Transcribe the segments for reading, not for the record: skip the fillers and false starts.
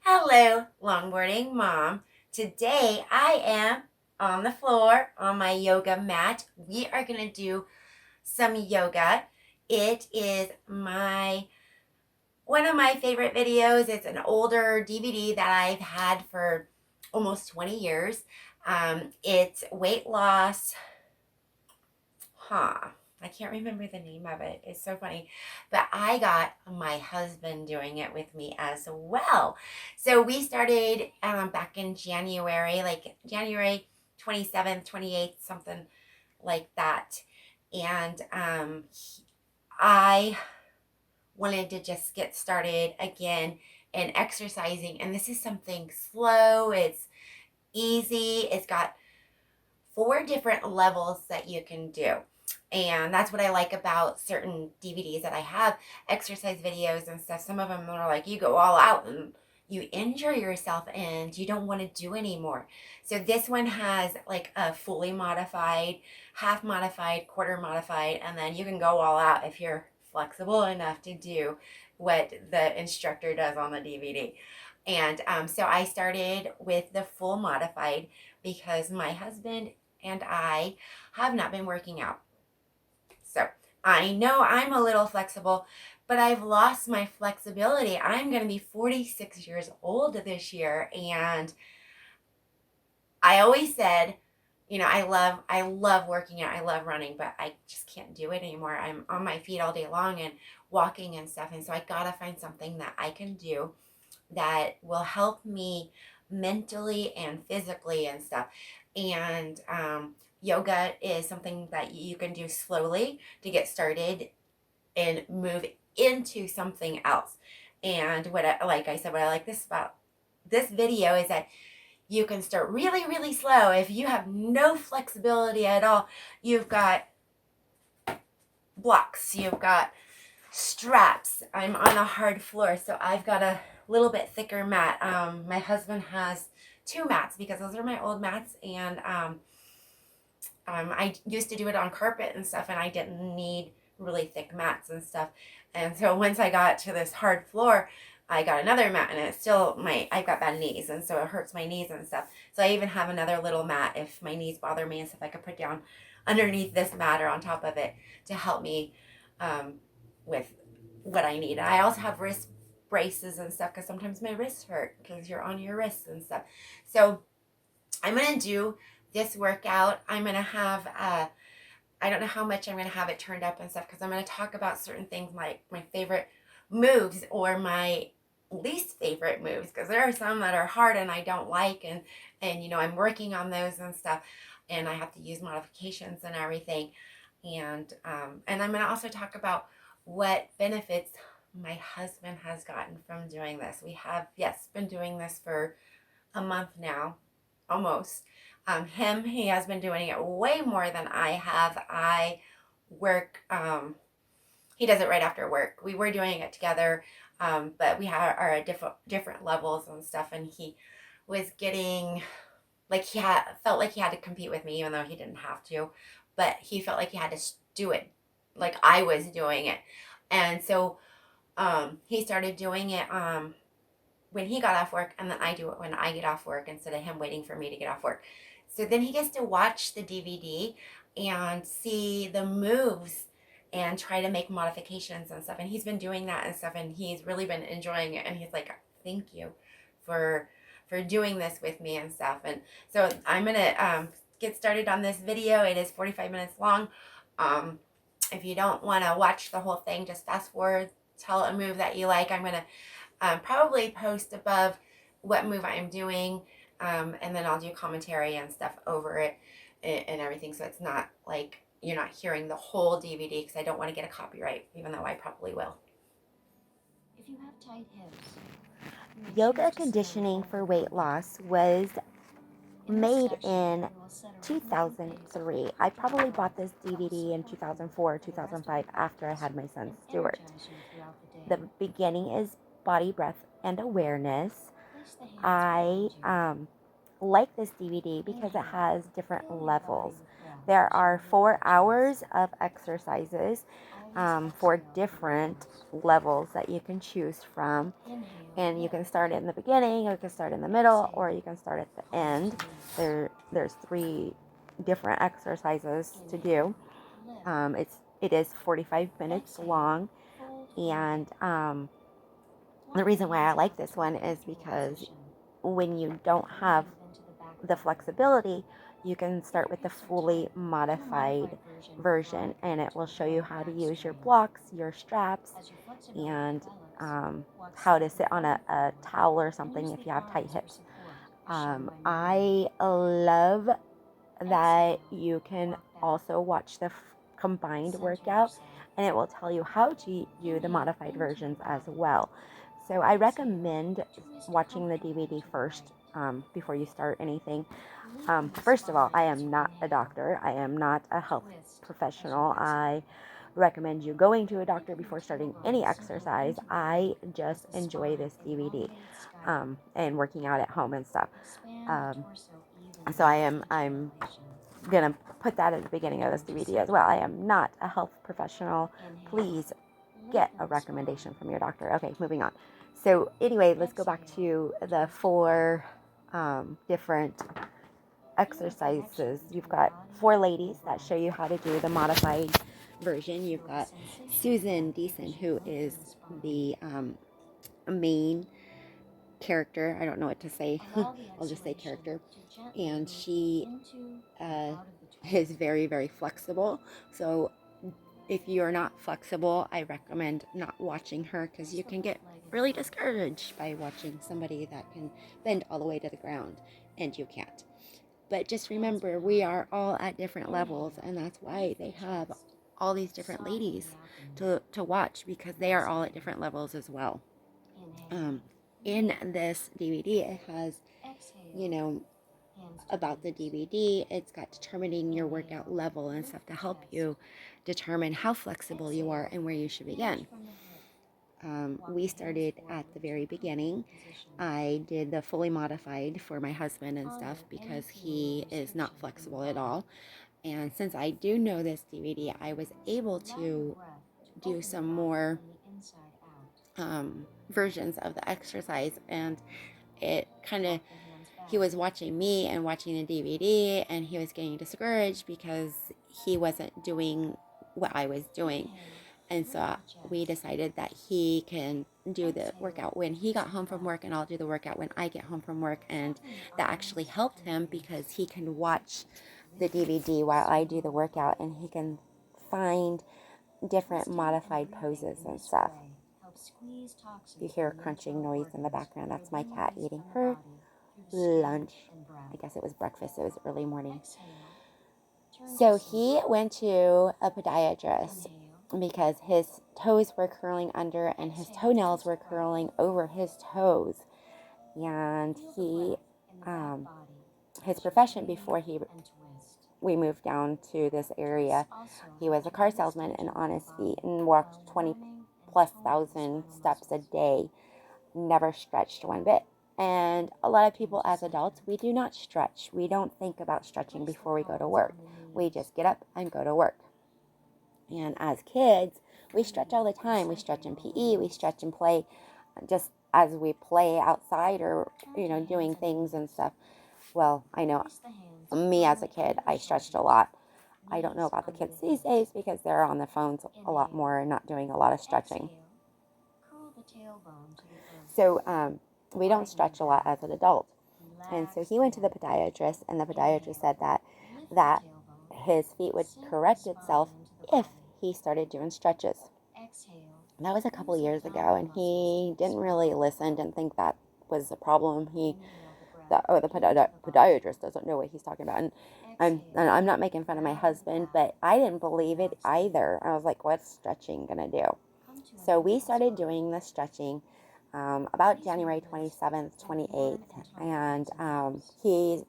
Hello, longboarding mom. Today I am on the floor on my yoga mat. We are going to do some yoga. It is my one of my favorite videos. It's an older DVD that I've had for almost 20 years. It's weight loss. Huh. I can't remember the name of it. It's so funny. But I got my husband doing it with me as well. So we started back in January, like January 27th, 28th, something like that. And I wanted to just get started again in exercising. And this is something slow, it's easy, it's got 4 different levels that you can do. And that's what I like about certain DVDs that I have, exercise videos and stuff. Some of them are like you go all out and you injure yourself and you don't want to do anymore. So this one has like a fully modified, half modified, quarter modified, and then you can go all out if you're flexible enough to do what the instructor does on the DVD. And so I started with the full modified because my husband and I have not been working out. So I know I'm a little flexible, but I've lost my flexibility. I'm going to be 46 years old this year. And I always said, I love working out. I love running, but I just can't do it anymore. I'm on my feet all day long and walking and stuff. And so I got to find something that I can do that will help me mentally and physically and stuff. And yoga is something that you can do slowly to get started and move into something else. And like I said, what I like this about this video is that you can start really, really slow. If you have no flexibility at all, you've got blocks, you've got straps. I'm on a hard floor, so I've got a little bit thicker mat. My husband has 2 mats because those are my old mats, and I used to do it on carpet and stuff, and I didn't need really thick mats and stuff. And so once I got to this hard floor, I got another mat, and it's still I've got bad knees, and so it hurts my knees and stuff. So I even have another little mat if my knees bother me and stuff. I could put down underneath this mat or on top of it to help me with what I need. I also have wrist braces and stuff because sometimes my wrists hurt because you're on your wrists and stuff. So I'm gonna do this workout. I'm gonna have I don't know how much I'm gonna have it turned up and stuff because I'm gonna talk about certain things like my favorite moves or my least favorite moves because there are some that are hard and I don't like, and I'm working on those and stuff, and I have to use modifications and everything. And I'm gonna also talk about what benefits my husband has gotten from doing this. We have, yes, been doing this for a month now, almost. He has been doing it way more than I have. I work, he does it right after work. We were doing it together, but are at different levels and stuff. And he was getting like felt like he had to compete with me, even though he didn't have to. But he felt like he had to do it like I was doing it, and so he started doing it when he got off work, and then I do it when I get off work instead of him waiting for me to get off work. So then he gets to watch the DVD and see the moves and try to make modifications and stuff. And he's been doing that and stuff, and he's really been enjoying it. And he's like, "Thank you for doing this with me and stuff." And so I'm gonna get started on this video. It is 45 minutes long. If you don't want to watch the whole thing, just fast forward. Tell a move that you like. I'm gonna probably post above what move I'm doing, and then I'll do commentary and stuff over it and everything, so it's not like you're not hearing the whole DVD because I don't want to get a copyright, even though I probably will. If you have tight hips, yoga conditioning for weight loss was made in 2003. I probably bought this DVD in 2004, 2005 after I had my son Stuart. The beginning is body, breath, and awareness. I like this DVD because it has different levels. There are 4 hours of exercises 4 different levels that you can choose from. And you can start in the beginning, or you can start in the middle, or you can start at the end. There's 3 different exercises to do. It is 45 minutes long, and the reason why I like this one is because when you don't have the flexibility, you can start with the fully modified version, and it will show you how to use your blocks, your straps, and how to sit on a towel or something if you have tight hips. I love that you can also watch the combined workout, and it will tell you how to do the modified versions as well. So I recommend watching the DVD first before you start anything. First of all, I am not a doctor. I am not a health professional. I recommend you going to a doctor before starting any exercise. I just enjoy this DVD and working out at home and stuff. So I'm gonna put that at the beginning of this DVD as well. I am not a health professional. Please get a recommendation from your doctor. Okay, moving on. So anyway, let's go back to the 4 different exercises. You've got 4 ladies that show you how to do the modified version. You've got Susan Deason, who is the main character. I don't know what to say. I'll just say character. And she is very, very flexible. So if you're not flexible, I recommend not watching her, because you can get really discouraged by watching somebody that can bend all the way to the ground and you can't. But just remember, we are all at different levels, and that's why they have all these different ladies to watch, because they are all at different levels as well. In this DVD, it has, about the DVD, it's got determining your workout level and stuff to help you determine how flexible you are and where you should begin. We started at the very beginning. I did the fully modified for my husband and stuff because he is not flexible at all. And since I do know this DVD, I was able to do some more versions of the exercise, and it kind of, he was watching me and watching the DVD, and he was getting discouraged because he wasn't doing what I was doing. And so we decided that he can do the workout when he got home from work, and I'll do the workout when I get home from work. And that actually helped him, because he can watch the DVD while I do the workout, and he can find different modified poses and stuff. You hear a crunching noise in the background. That's my cat eating her lunch. I guess it was breakfast. It was early morning. So he went to a podiatrist because his toes were curling under and his toenails were curling over his toes. And he, his profession before we moved down to this area, he was a car salesman and on his feet and walked 20,000+ steps a day, never stretched one bit. And a lot of people as adults, we do not stretch. We don't think about stretching before we go to work. We just get up and go to work. And as kids, we stretch all the time. We stretch in PE, we stretch and play just as we play outside or, doing things and stuff. Well, I know me as a kid, I stretched a lot. I don't know about the kids these days because they're on their phones a lot more and not doing a lot of stretching. So we don't stretch a lot as an adult. And so he went to the podiatrist, and the podiatrist said that his feet would correct itself if he started doing stretches. And that was a couple years ago, and he didn't really listen, didn't think that was a problem. The podiatrist doesn't know what he's talking about. And I'm not making fun of my husband, but I didn't believe it either. I was like, what's stretching going to do? So we started doing the stretching about January 27th, 28th, and he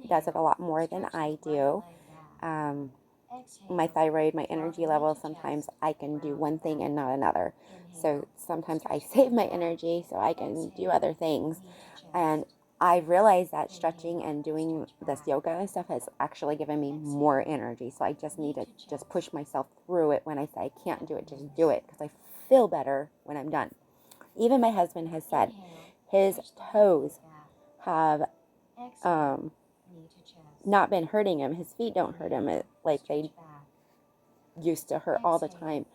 does it a lot more than I do. My thyroid, my energy level, sometimes I can do one thing and not another. So sometimes I save my energy so I can do other things. And I realized that stretching and doing this yoga and stuff has actually given me more energy. So I just need to just push myself through it. When I say I can't do it, just do it, because I feel better when I'm done. Even my husband has said his toes have not been hurting him. His feet don't hurt him like they used to hurt all the time.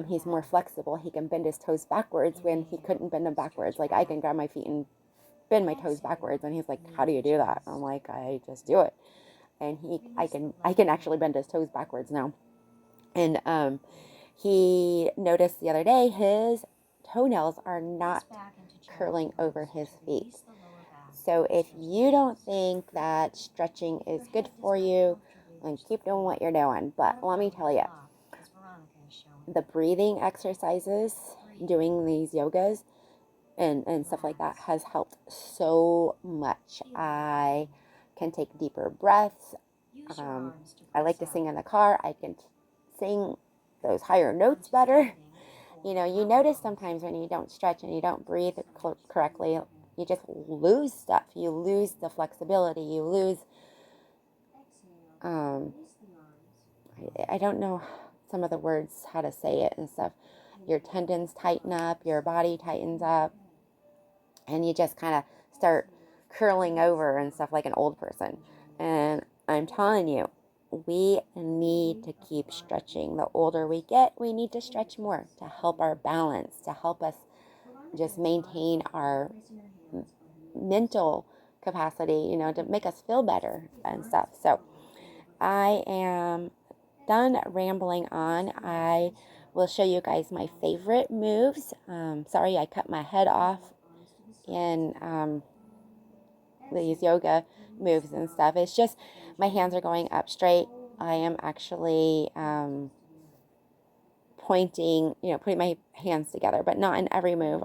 He's more flexible. He can bend his toes backwards when he couldn't bend them backwards. Like, I can grab my feet and bend my toes backwards, and he's like, how do you do that? I'm like, I just do it. And I can actually bend his toes backwards now. And he noticed the other day his toenails are not curling over his feet. So if you don't think that stretching is good for you, then keep doing what you're doing. But let me tell you, the breathing exercises, doing these yogas and stuff like that has helped so much. I can take deeper breaths. I like to sing in the car. I can sing those higher notes better. You know, you notice sometimes when you don't stretch and you don't breathe correctly, you just lose stuff. You lose the flexibility. You lose, I don't know some of the words, how to say it and stuff. Your tendons tighten up, your body tightens up, and you just kind of start curling over and stuff like an old person. And I'm telling you, we need to keep stretching. The older we get, we need to stretch more to help our balance, to help us just maintain our mental capacity, you know, to make us feel better and stuff. So I am done rambling on. I will show you guys my favorite moves. Sorry, I cut my head off in these yoga moves and stuff. It's just my hands are going up straight. I am actually pointing, you know, putting my hands together, but not in every move.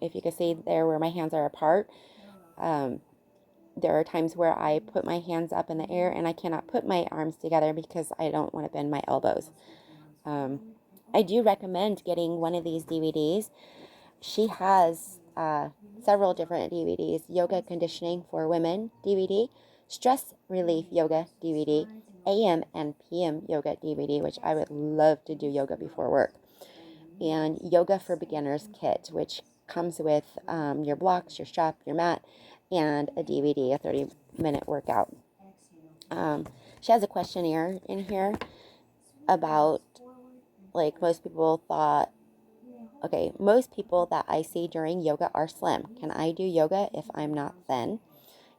If you can see there where my hands are apart, there are times where I put my hands up in the air and I cannot put my arms together because I don't want to bend my elbows. I do recommend getting one of these DVDs. She has several different DVDs: Yoga Conditioning for Women DVD, Stress Relief Yoga DVD, AM and PM Yoga DVD, which I would love to do yoga before work, and Yoga for Beginners Kit, which comes with your blocks, your strap, your mat, and a DVD, a 30-minute workout. She has a questionnaire in here about, like, most people thought, okay, most people that I see during yoga are slim. Can I do yoga if I'm not thin?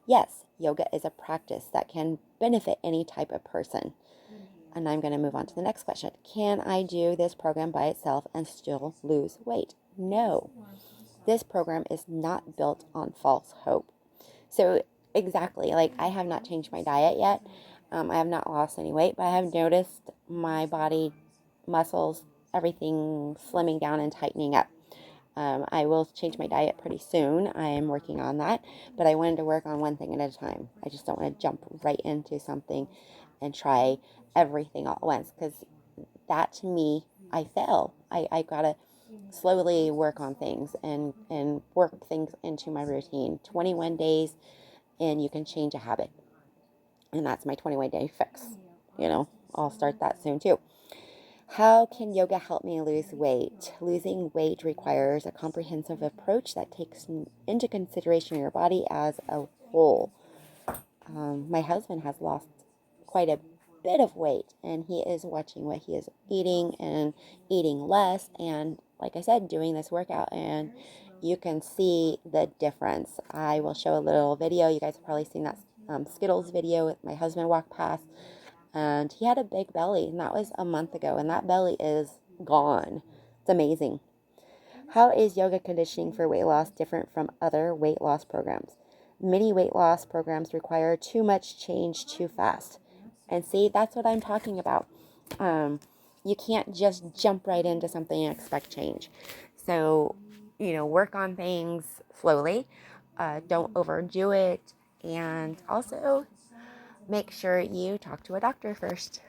Yes, yoga is a practice that can benefit any type of person. And I'm going to move on to the next question. Can I do this program by itself and still lose weight? No. This program is not built on false hope. So exactly, like, I have not changed my diet yet. I have not lost any weight, but I have noticed my body, muscles, everything slimming down and tightening up. I will change my diet pretty soon. I am working on that, but I wanted to work on one thing at a time. I just don't want to jump right into something and try everything all at once, because that, to me, I fail. I gotta slowly work on things and work things into my routine. 21 days and you can change a habit. And that's my 21-day fix. You know, I'll start that soon too. How can yoga help me lose weight? Losing weight requires a comprehensive approach that takes into consideration your body as a whole. My husband has lost quite a bit of weight, and he is watching what he is eating and eating less, and, like I said, doing this workout, and you can see the difference. I will show a little video. You guys have probably seen that Skittles video with my husband walk past, and he had a big belly, and that was a month ago, and that belly is gone. It's amazing. How is yoga conditioning for weight loss different from other weight loss programs? Many weight loss programs require too much change too fast. And see, that's what I'm talking about. You can't just jump right into something and expect change. So, you know, work on things slowly. Don't overdo it. And also make sure you talk to a doctor first.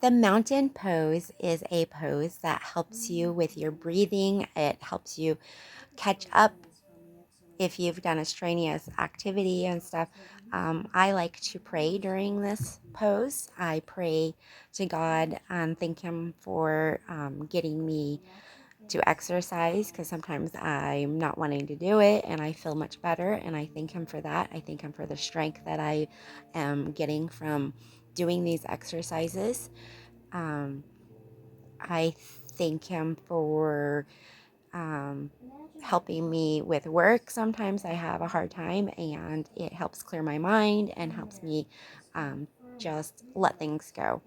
The mountain pose is a pose that helps you with your breathing. It helps you catch up if you've done a strenuous activity and stuff. I like to pray during this pose. I pray to God and thank Him for getting me to exercise, because sometimes I'm not wanting to do it and I feel much better, and I thank Him for that. I thank Him for the strength that I am getting from doing these exercises. Um, I thank Him for um, helping me with work. Sometimes I have a hard time, and it helps clear my mind and helps me just let things go.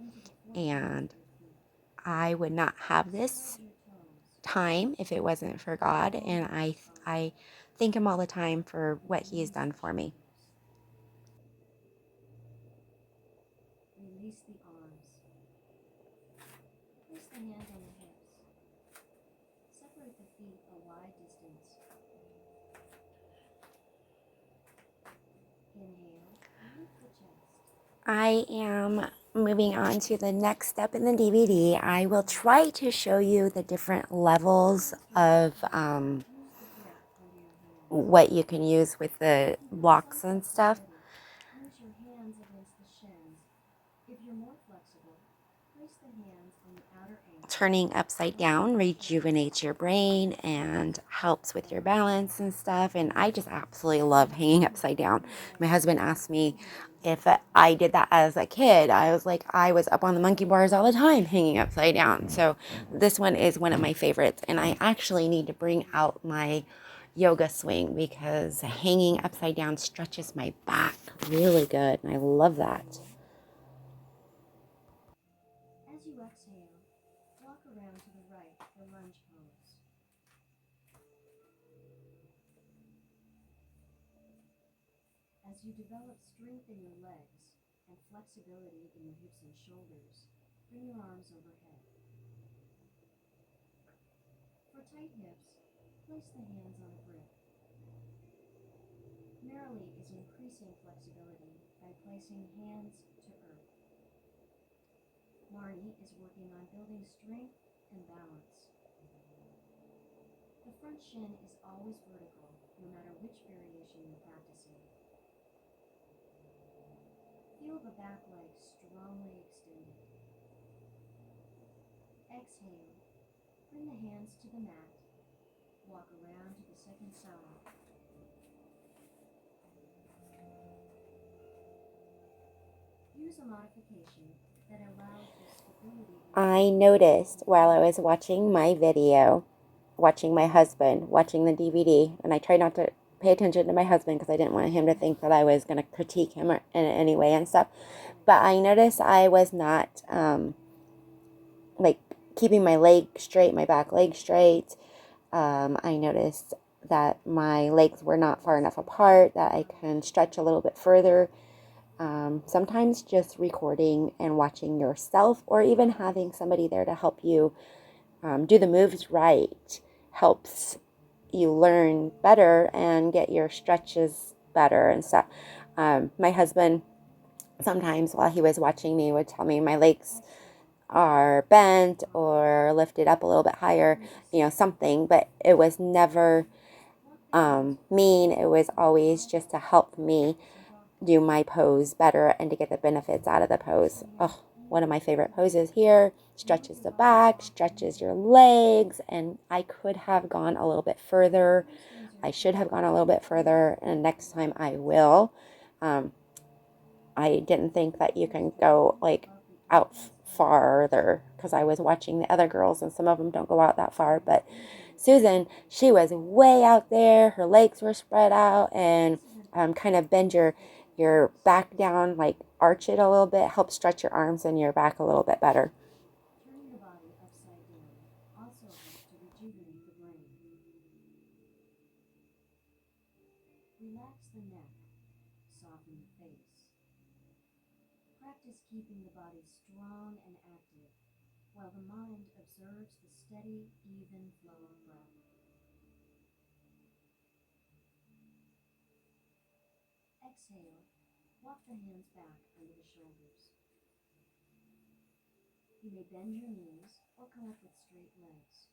And I would not have this time if it wasn't for God, and I thank Him all the time for what He has done for me. Release the arms. Place the hands on the hips. Separate the feet a wide distance. Inhale, lift the chest. I am moving on to the next step in the DVD. I will try to show you the different levels of Use the grip under your hands. what you can use with the blocks and stuff. Place your hands against the shins. If you're more flexible, place the hands on the outer ankle. Turning upside down rejuvenates your brain and helps with your balance and stuff. And I just absolutely love hanging upside down. My husband asked me if I did that as a kid. I was like, I was up on the monkey bars all the time hanging upside down. So this one is one of my favorites. And I actually need to bring out my yoga swing, because hanging upside down stretches my back really good. And I love that. As you exhale, walk around to the right for lunge pose. As you develop strength in your legs and flexibility in your hips and shoulders, bring your arms overhead. For tight hips, place the hands on a grip. Merrily is increasing flexibility by placing hands to earth. Marnie is working on building strength and balance. The front shin is always vertical, no matter which variation you're practicing. Feel the back leg strongly extended. Exhale, bring the hands to the mat. Walk around to the second side. Use a modification that allows for stability. I noticed while I was watching my video, watching my husband, watching the DVD, and I tried not to pay attention to my husband because I didn't want him to think that I was going to critique him in any way and stuff. But I noticed I was not like keeping my leg straight, my back leg straight. I noticed that my legs were not far enough apart, that I can stretch a little bit further. Sometimes just recording and watching yourself, or even having somebody there to help you do the moves right, helps you learn better and get your stretches better and stuff. My husband, sometimes while he was watching me, would tell me my legs are bent or lifted up a little bit higher, something, but it was never mean. It was always just to help me do my pose better and to get the benefits out of the pose. Oh, one of my favorite poses here. Stretches the back, stretches your legs, and I could have gone a little bit further. I should have gone a little bit further, and next time I will. I didn't think that you can go like out farther, because I was watching the other girls and some of them don't go out that far, but Susan, she was way out there. Her legs were spread out, and kind of bend your back down, like arch it a little bit, help stretch your arms and your back a little bit better. Turning the body upside down also helps to rejuvenate the brain. Relax the neck, soften the face. Practice keeping the body strong and active while the mind observes the steady, even flow of breath. Exhale, walk the hands back under the shoulders. You may bend your knees or come up with straight legs.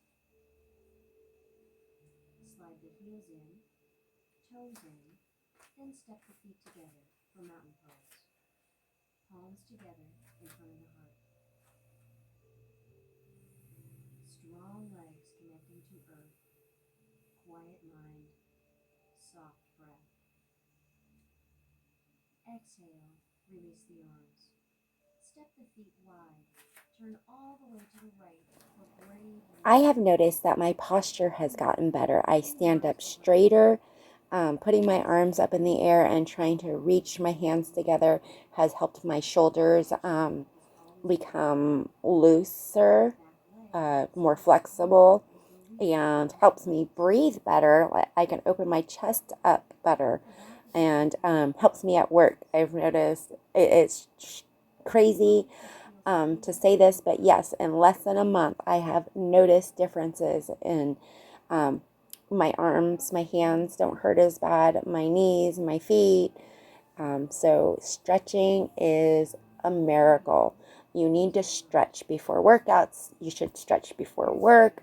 Slide the heels in, toes in, then step the feet together for mountain pose. Palms together in front of the heart. Strong legs connecting to earth. Quiet mind. Soft breath. Exhale, release the arms. Step the feet wide. Turn all the way to the right for brave. I have noticed that my posture has gotten better. I stand up straighter. Putting my arms up in the air and trying to reach my hands together has helped my shoulders become looser, more flexible, and helps me breathe better. I can open my chest up better, and helps me at work. I've noticed it's crazy to say this, but yes, in less than a month, I have noticed differences in my arms, my hands don't hurt as bad, my knees, my feet. So stretching is a miracle. You need to stretch before workouts. You should stretch before work.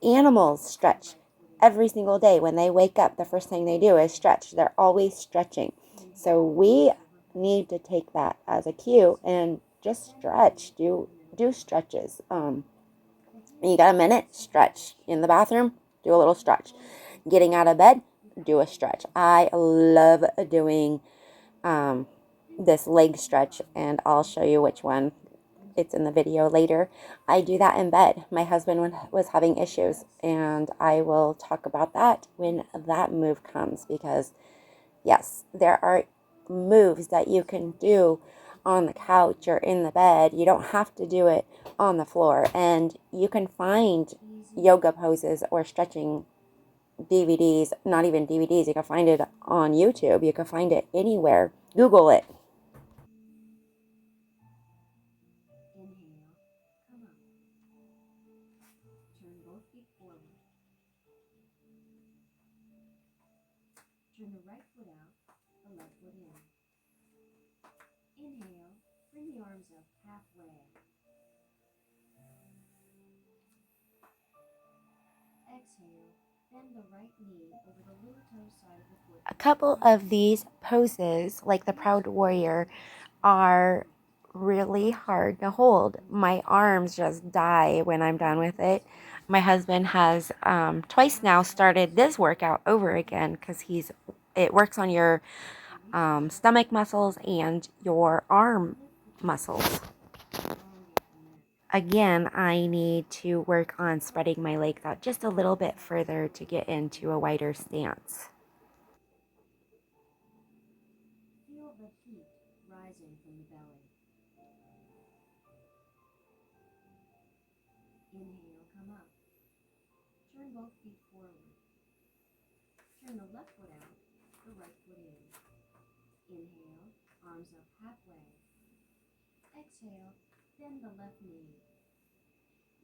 Animals stretch every single day. When they wake up, the first thing they do is stretch. They're always stretching. So we need to take that as a cue and just stretch. Do stretches. You got a minute? Stretch. In the bathroom? Do a little stretch. Getting out of bed? Do a stretch. I love doing this leg stretch, and I'll show you which one. It's in the video later. I do that in bed. My husband was having issues, and I will talk about that when that move comes, because yes, there are moves that you can do on the couch or in the bed. You don't have to do it on the floor, and you can find yoga poses or stretching DVDs, not even DVDs, you can find it on YouTube, you can find it anywhere. Google it. Inhale, come up. Turn both feet forward. Turn the right foot out, the left foot in. Inhale, bring the arms up halfway. Exhale, bend the right knee over the little toe side of the foot. A couple of these poses, like the Proud Warrior, are really hard to hold. My arms just die when I'm done with it. My husband has twice now started this workout over again because it works on your stomach muscles and your arm muscles. Again, I need to work on spreading my legs out just a little bit further to get into a wider stance. Feel the heat rising from the belly. Inhale, come up. Turn both feet forward. Turn the left foot out, the right foot in. Inhale, arms up halfway. Exhale, bend the left knee.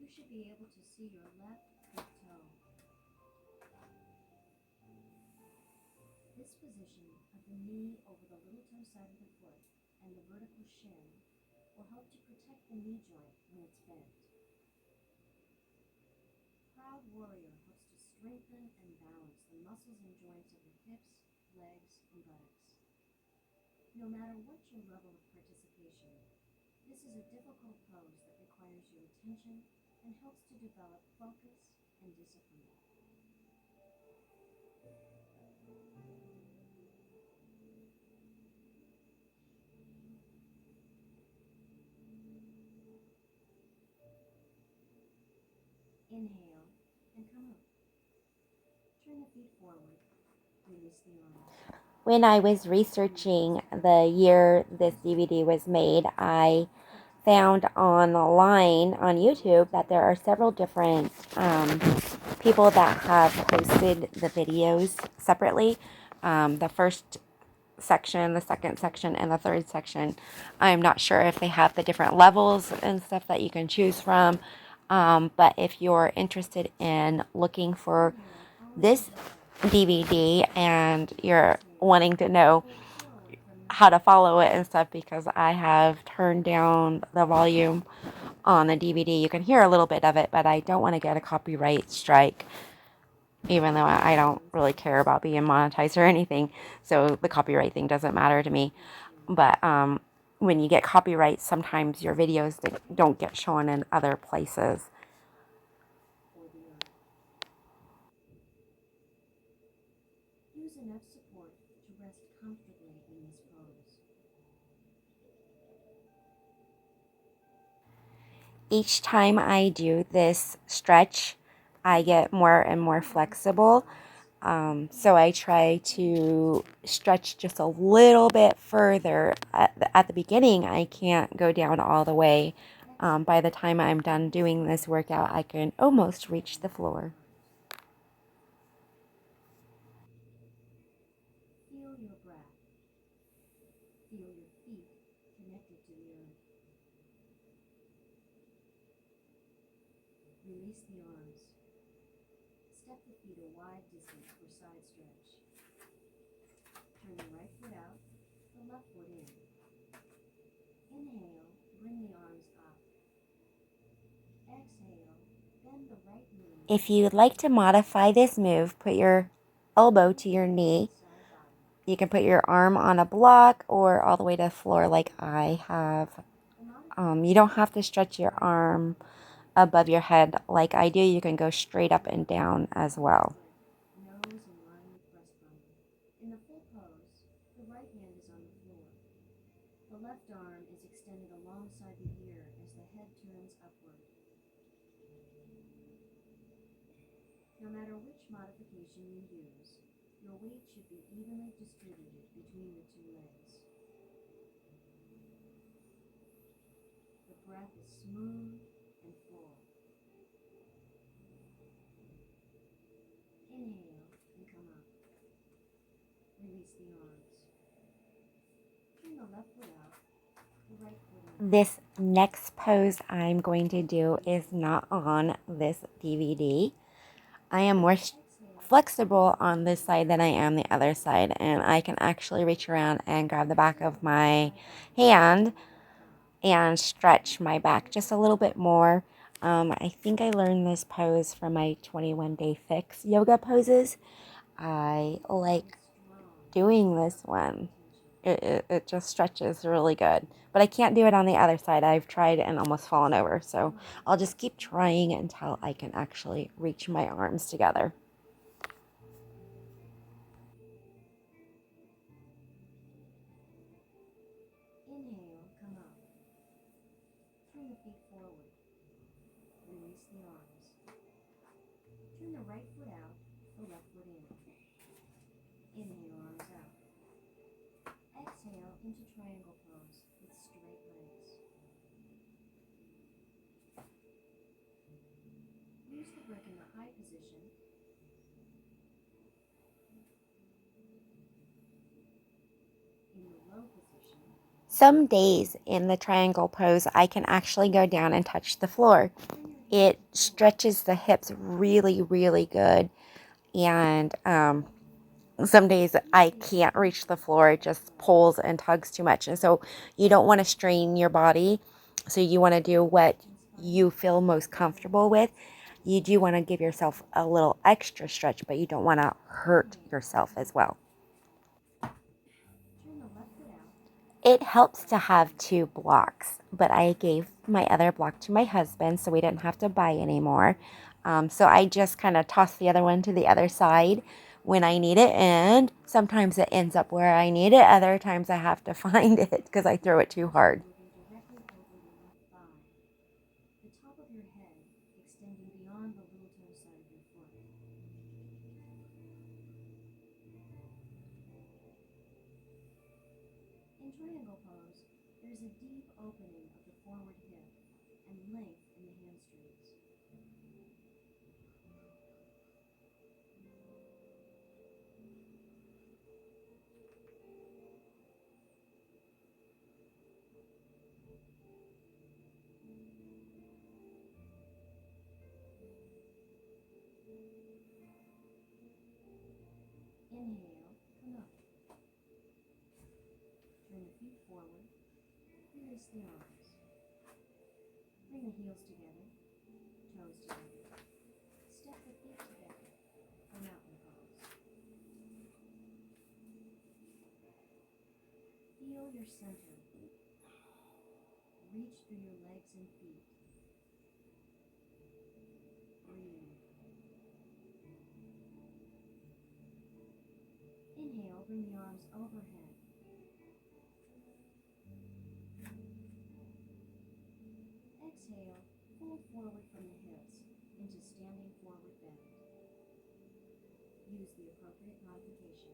You should be able to see your left big toe. This position of the knee over the little toe side of the foot and the vertical shin will help to protect the knee joint when it's bent. Proud Warrior helps to strengthen and balance the muscles and joints of your hips, legs, and buttocks. No matter what your level of participation, this is a difficult pose that requires your attention and helps to develop focus and discipline. Inhale and come up. Turn the feet forward. Release the arms. When I was researching the year this DVD was made, I found online on YouTube that there are several different people that have posted the videos separately. The first section, the second section, and the third section. I'm not sure if they have the different levels and stuff that you can choose from. But if you're interested in looking for this DVD and you're wanting to know how to follow it and stuff, because I have turned down the volume on the DVD. You can hear a little bit of it, but I don't want to get a copyright strike, even though I don't really care about being monetized or anything. So the copyright thing doesn't matter to me. But when you get copyright, sometimes your videos don't get shown in other places. Use enough support to rest comfortably in this pose. Each time I do this stretch, I get more and more flexible. So I try to stretch just a little bit further. At the beginning, I can't go down all the way. By the time I'm done doing this workout, I can almost reach the floor. Feel your breath. Feel your feet connected to the earth. Release the arms. Step the feet a wide distance for side stretch. Turn the right foot out, the left foot in. Inhale, bring the arms up. Exhale, bend the right knee. If you would like to modify this move, put your elbow to your knee. You can put your arm on a block or all the way to the floor like I have. You don't have to stretch your arm above your head like I do. You can go straight up and down as well. Nose in line with breastbone. In the full pose, the right hand is on the floor. The left arm is extended alongside the ear as the head turns upward. No matter which modification you use, your weight should be evenly distributed between the two legs. The breath is smooth and full. Inhale and come up. Release the arms. Turn the left foot out, the right foot in. This next pose I'm going to do is not on this DVD. I am more flexible on this side than I am the other side, and I can actually reach around and grab the back of my hand and stretch my back just a little bit more. I think I learned this pose from my 21 Day Fix yoga poses. I like doing this one. It just stretches really good. But I can't do it on the other side. I've tried and almost fallen over. So I'll just keep trying until I can actually reach my arms together. Inhale, come up. Turn the feet forward. Release the arms. Turn the right foot out, the left foot in. Inhale, arms out. Exhale into triangle pose with straight legs. Use the brick in the high position. In the low position. Some days in the triangle pose, I can actually go down and touch the floor. It stretches the hips really, really good. And some days I can't reach the floor. It just pulls and tugs too much. And so you don't want to strain your body. So you want to do what you feel most comfortable with. You do want to give yourself a little extra stretch, but you don't want to hurt yourself as well. Turn the left foot out. It helps to have two blocks, but I gave my other block to my husband, so we didn't have to buy anymore. So I just kind of toss the other one to the other side when I need it, and sometimes it ends up where I need it. Other times I have to find it because I throw it too hard. Moving directly over your left thigh. The top of your head extending beyond the little toe side of your foot. In triangle pose, there's a deep opening of the forward hip and length in the hamstrings. Inhale, come up. Turn the feet forward. Release the arms. Bring Bring the heels together, toes together. Step the feet together for mountain pose. Feel your center. Reach through your legs and feet. Breathe. Inhale, bring the arms overhead. Exhale, fold forward from the hips into standing forward bend. Use the appropriate modification.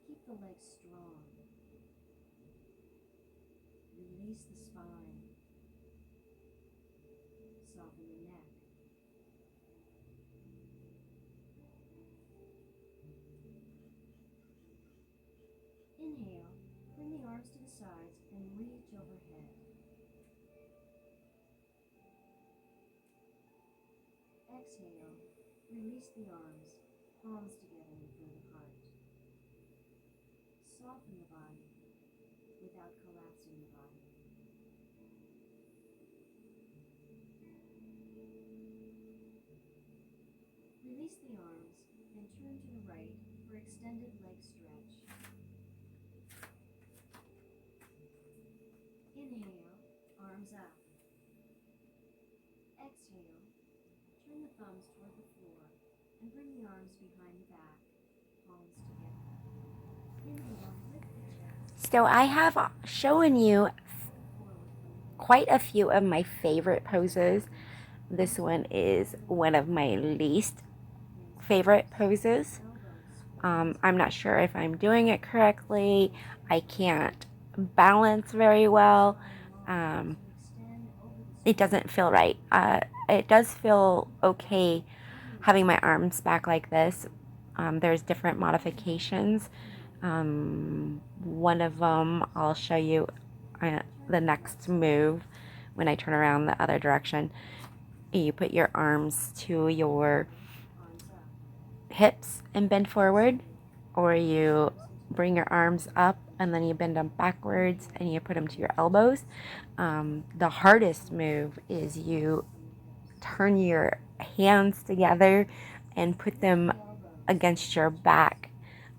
Keep the legs strong. Release the spine. Soften the neck. Inhale, bring the arms to the sides and reach overhead. Exhale, release the arms, palms together in front of the heart. Soften the body without collapsing the body. Release the arms and turn to the right for extended leg stretch. Inhale, arms up. Exhale, turn the thumbs toward the floor and bring the arms behind the back, palms together. Inhale, lift the chest. So I have shown you quite a few of my favorite poses. This one is one of my least favorite poses. I'm not sure if I'm doing it correctly. I can't balance very well. It doesn't feel right. It does feel okay having my arms back like this. There's different modifications. One of them I'll show you the next move when I turn around the other direction. You put your arms to your hips and bend forward, or you bring your arms up and then you bend them backwards and you put them to your elbows. The hardest move is you turn your hands together and put them against your back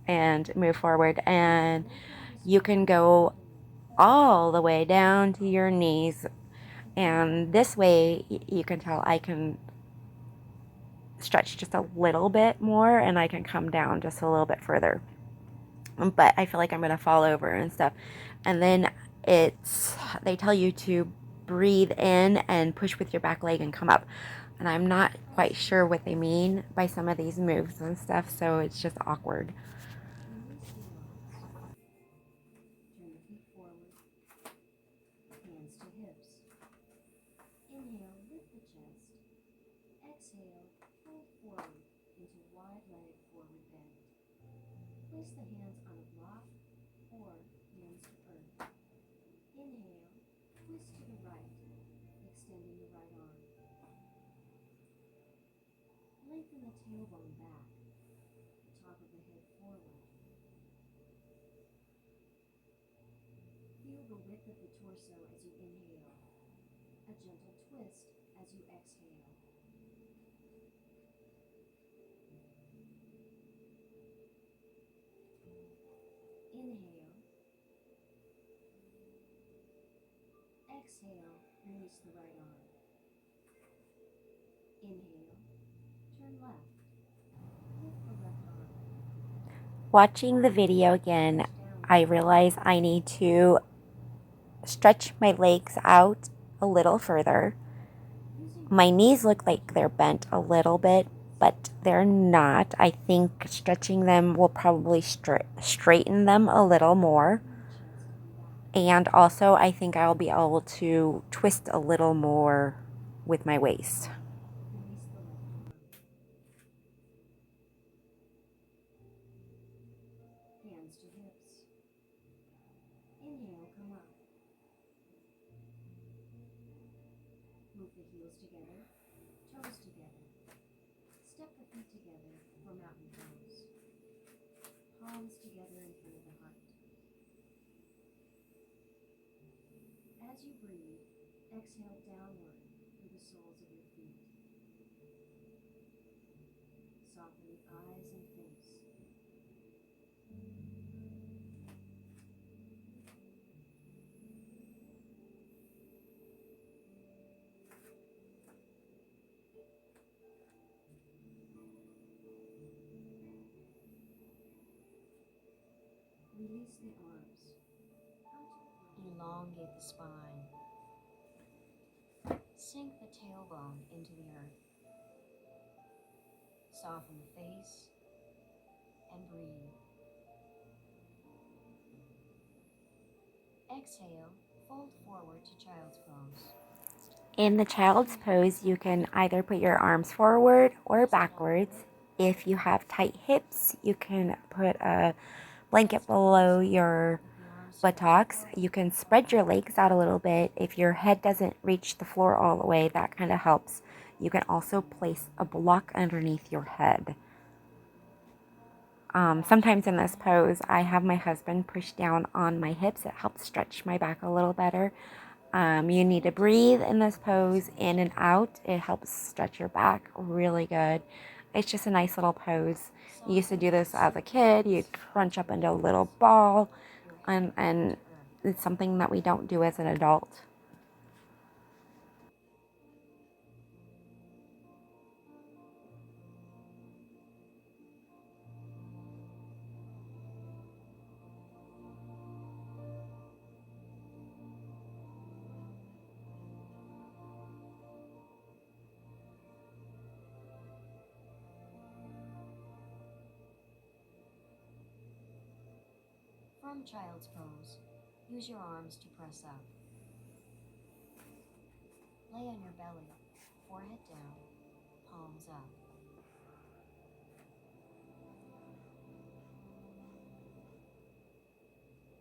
and move forward, and you can go all the way down to your knees, and this way you can tell I can stretch just a little bit more and I can come down just a little bit further, but I feel like I'm gonna fall over and stuff. And then they tell you to breathe in and push with your back leg and come up, and I'm not quite sure what they mean by some of these moves and stuff, so it's just awkward. Release the arms. Turn the feet forward. Hands to hips. Inhale, lift the chest. Exhale, fold forward into wide leg forward bend. Place the hands on a block or hands to earth. Inhale, twist to the right, extending the right arm. Lengthen the tailbone back, the top of the head forward. Feel the width of the torso as you inhale. A gentle twist as you exhale. Inhale. Exhale, release the right arm. Inhale, turn left. Lift the left arm. Watching the video again, I realize I need to stretch my legs out a little further. My knees look like they're bent a little bit, but they're not. I think stretching them will probably straighten them a little more. And also, I think I'll be able to twist a little more with my waist. Release the left arm. Hands to hips. Inhale, come up. Move the heels together, toes together. Step the feet together for mountain pose. Palms together in front of the heart. As As you breathe, exhale downward through the soles of your feet. Soften the eyes and face. Release the arms. Elongate the spine. Sink the tailbone into the earth. Soften the face and breathe. Exhale, fold forward to child's pose. In the child's pose, you can either put your arms forward or backwards. If you have tight hips, you can put a blanket below your buttocks. You can spread your legs out a little bit. If your head doesn't reach the floor all the way, that kind of helps. You can also place a block underneath your head. Sometimes in this pose, I have my husband push down on my hips. It helps stretch my back a little better. You need to breathe in this pose, in and out. It helps stretch your back really good. It's just a nice little pose. You used to do this as a kid. You'd crunch up into a little ball, and it's something that we don't do as an adult. From child's pose, use your arms to press up. Lay on your belly, forehead down, palms up.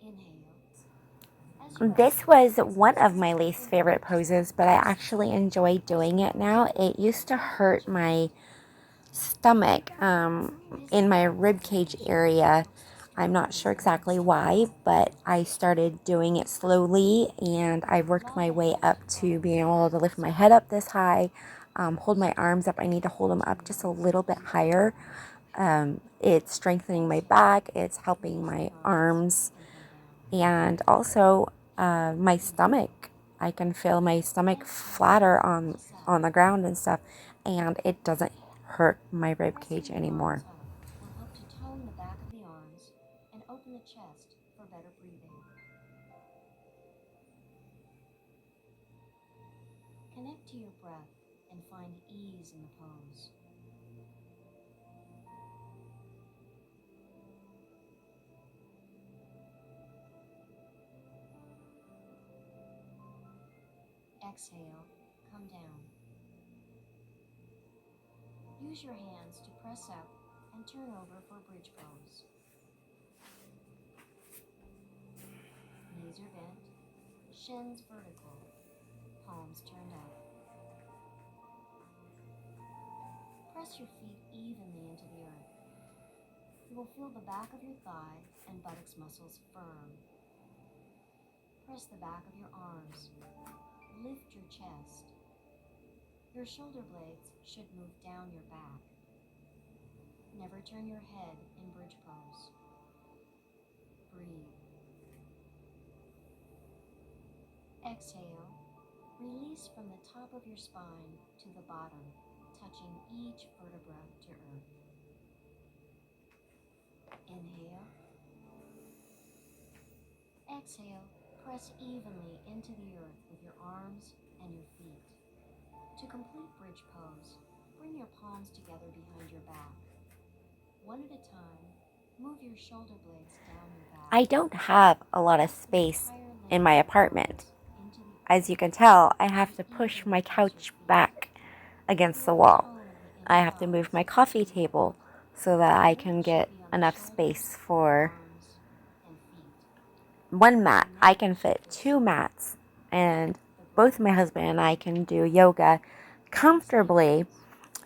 Inhale. This was one of my least favorite poses, but I actually enjoy doing it now. It used to hurt my stomach in my rib cage area. I'm not sure exactly why, but I started doing it slowly, and I worked my way up to being able to lift my head up this high, hold my arms up. I need to hold them up just a little bit higher. It's strengthening my back, it's helping my arms, and also my stomach. I can feel my stomach flatter on the ground and stuff, and it doesn't hurt my rib cage anymore. Will help to tone the back of the arms and open the chest for better breathing. Connect to your breath and find ease in the pose. Exhale, come down. Use your hands to press up and turn over for bridge pose. Knees are bent, shins vertical, palms turned up. Press your feet evenly into the earth. You will feel the back of your thigh and buttocks muscles firm. Press the back of your arms. Lift your chest. Your shoulder blades should move down your back. Never turn your head in bridge pose. Breathe. Exhale. Release from the top of your spine to the bottom, touching each vertebra to earth. Inhale. Exhale. Press evenly into the earth with your arms and your feet. To complete bridge pose, bring your palms together behind your back. One at a time, move your shoulder blades down your back. I don't have a lot of space in my apartment. As you can tell, I have to push my couch back against the wall. I have to move my coffee table so that I can get enough space for one mat. I can fit 2 mats, and both my husband and I can do yoga comfortably.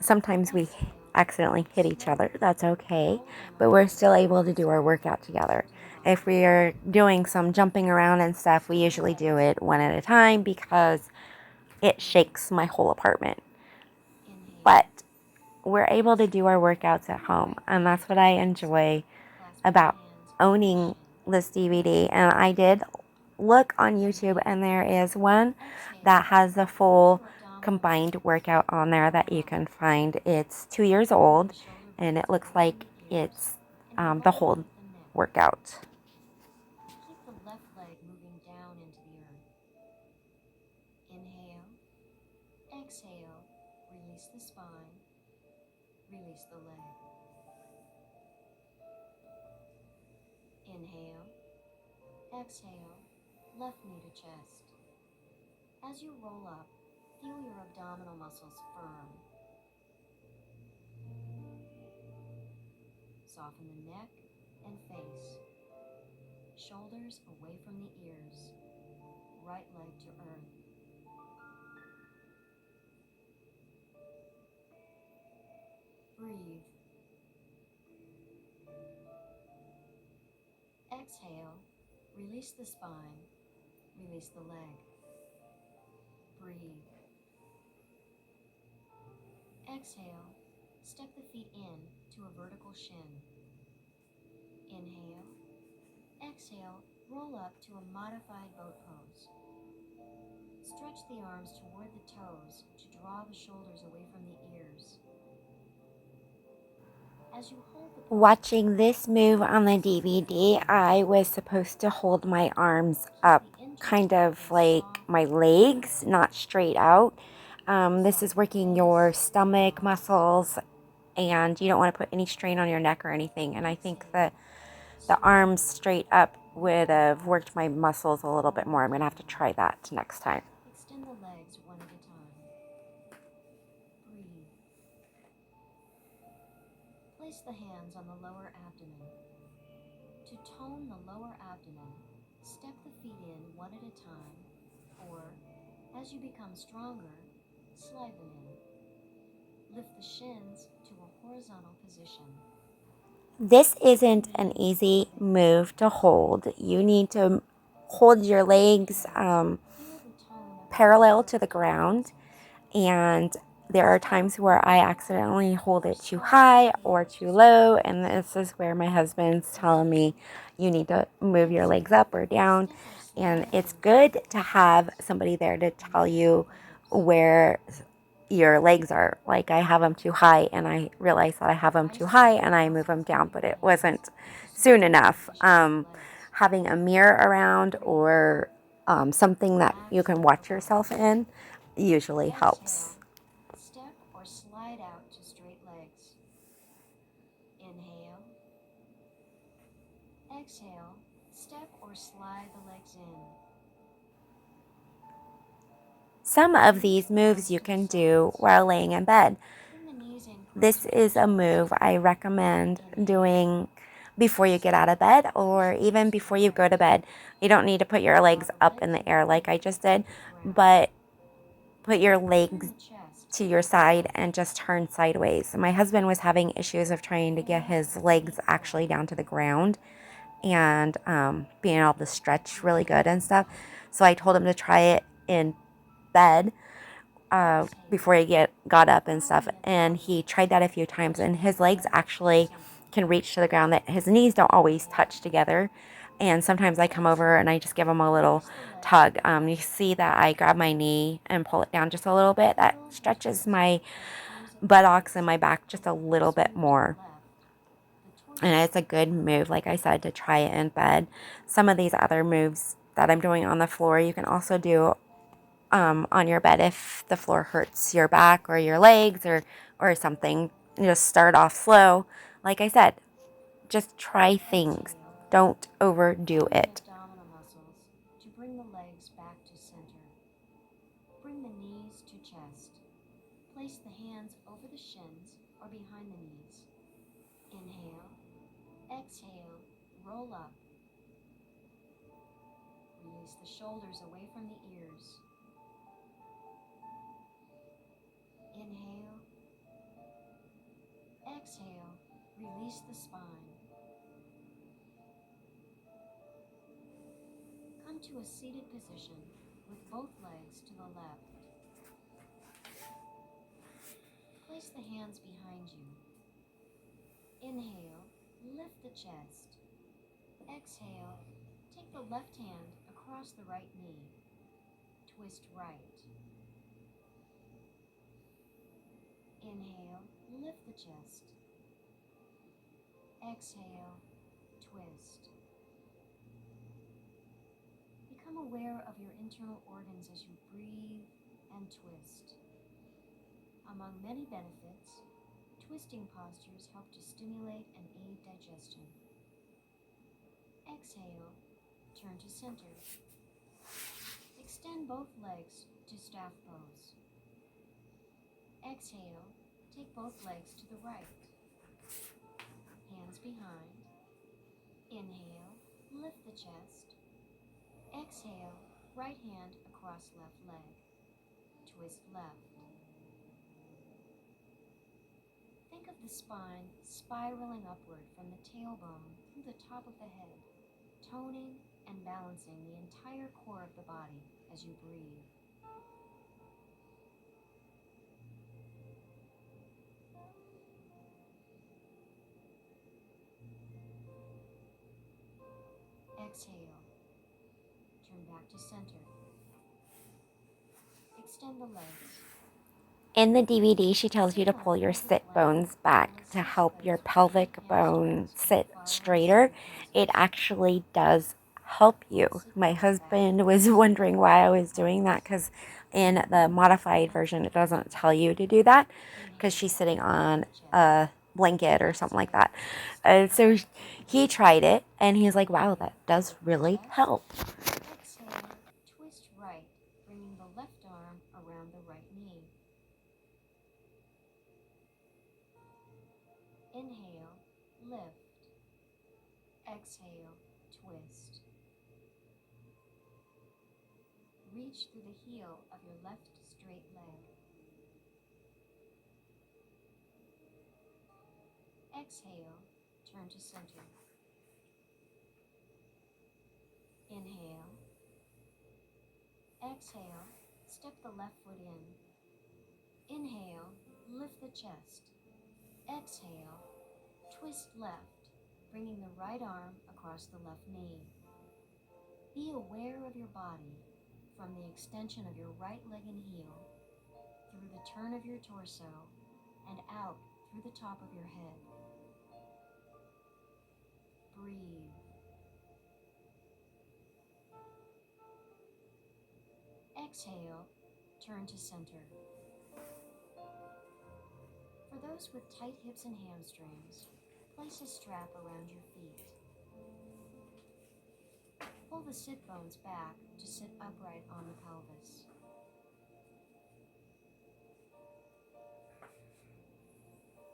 Sometimes we accidentally hit each other. That's okay, but we're still able to do our workout together. If we are doing some jumping around and stuff, we usually do it one at a time because it shakes my whole apartment. But we're able to do our workouts at home, and that's what I enjoy about owning this DVD. And I did look on YouTube, and there is one that has the full combined workout on there that you can find. It's 2 years old, and it looks like it's the whole workout. Keep the left leg moving down into the earth. Inhale. Exhale. Release the spine. Release the leg. Inhale. Exhale. Left knee to chest. As you roll up, feel your abdominal muscles firm. Soften the neck and face. Shoulders away from the ears. Right leg to earth. Breathe. Exhale. Release the spine. Release the leg. Breathe. Exhale. Step the feet in to a vertical shin. Inhale. Exhale. Roll up to a modified boat pose. Stretch the arms toward the toes to draw the shoulders away from the ears. As you hold the Watching this move on the DVD, I was supposed to hold my arms up, kind of like my legs, not straight out. This is working your stomach muscles, and you don't want to put any strain on your neck or anything. And I think that the arms straight up would have worked my muscles a little bit more. I'm going to have to try that next time. extend the legs one at a time. Breathe. Place the hands on the lower abdomen. To tone the lower abdomen, step the feet in one at a time, or, as you become stronger, slide them in. Lift the shins to a horizontal position. This isn't an easy move to hold. You need to hold your legs parallel to the ground, and there are times where I accidentally hold it too high or too low, and this is where my husband's telling me you need to move your legs up or down. And it's good to have somebody there to tell you where your legs are. Like, I have them too high, and I realize that I have them too high, and I move them down, but it wasn't soon enough. Having a mirror around or something that you can watch yourself in usually helps. Step or slide out to straight legs. Inhale. Exhale. Step or slide the legs in. Some of these moves you can do while laying in bed. This is a move I recommend doing before you get out of bed or even before you go to bed. You don't need to put your legs up in the air like I just did, but put your legs to your side and just turn sideways. My husband was having issues of trying to get his legs actually down to the ground and being able to stretch really good and stuff. So I told him to try it in bed before he got up and stuff, and he tried that a few times, and his legs actually can reach to the ground. That his knees don't always touch together, and sometimes I come over and I just give him a little tug. You see that I grab my knee and pull it down just a little bit. That stretches my buttocks and my back just a little bit more. And it's a good move, like I said, to try it in bed. Some of these other moves that I'm doing on the floor, you can also do on your bed if the floor hurts your back or your legs or something. You just start off slow. Like I said, just try things. Don't overdo it. Abdominal muscles to bring the legs back to center. Bring the knees to chest. Place the hands over the shins or behind the knees. Inhale. Exhale. Roll up. Release the shoulders away from the ears. Inhale. Exhale, release the spine. Come to a seated position with both legs to the left. Place the hands behind you. Inhale, lift the chest. Exhale, take the left hand across the right knee. Twist right. Inhale, lift the chest. Exhale, twist. Become aware of your internal organs as you breathe and twist. Among many benefits, twisting postures help to stimulate and aid digestion. Exhale, turn to center. Extend both legs to staff pose. Exhale, take both legs to the right. Hands behind. Inhale, lift the chest. Exhale, right hand across left leg. Twist left. Think of the spine spiraling upward from the tailbone through the top of the head, toning and balancing the entire core of the body as you breathe. Exhale. Turn back to center. Extend the legs. In the DVD, she tells you to pull your sit bones back to help your pelvic bone sit straighter. It actually does help you. My husband was wondering why I was doing that because in the modified version, it doesn't tell you to do that because she's sitting on a blanket or something like that. So he tried it and he was like, wow, that does really help. Exhale, twist right, bringing the left arm around the right knee. Inhale, lift. Exhale, twist. Reach through the heel of your left straight leg. Exhale, turn to center. Inhale. Exhale, step the left foot in. Inhale, lift the chest. Exhale, twist left, bringing the right arm across the left knee. Be aware of your body from the extension of your right leg and heel, through the turn of your torso, and out through the top of your head. Breathe. Exhale, turn to center. For those with tight hips and hamstrings, place a strap around your feet. Pull the sit bones back to sit upright on the pelvis.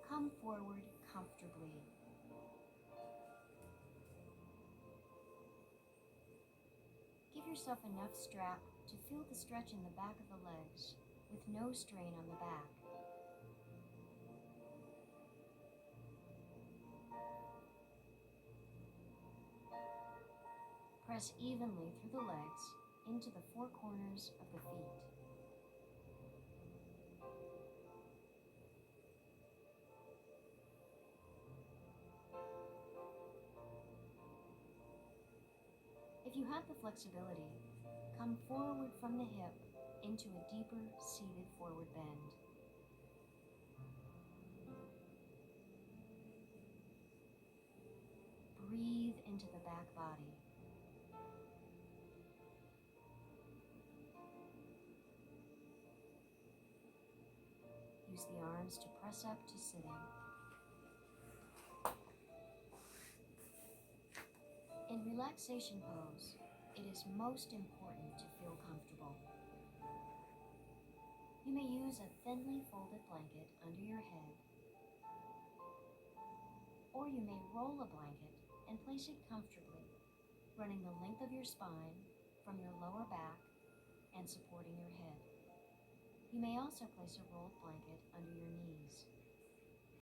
Come forward comfortably. Give yourself enough strap to feel the stretch in the back of the legs, with no strain on the back. Press evenly through the legs into the four corners of the feet. If you have the flexibility, come forward from the hip into a deeper seated forward bend. Breathe into the back body. Use the arms to press up to sitting. In relaxation pose, it is most important to feel comfortable. You may use a thinly folded blanket under your head, or you may roll a blanket and place it comfortably, running the length of your spine from your lower back and supporting your head. You may also place a rolled blanket under your knees.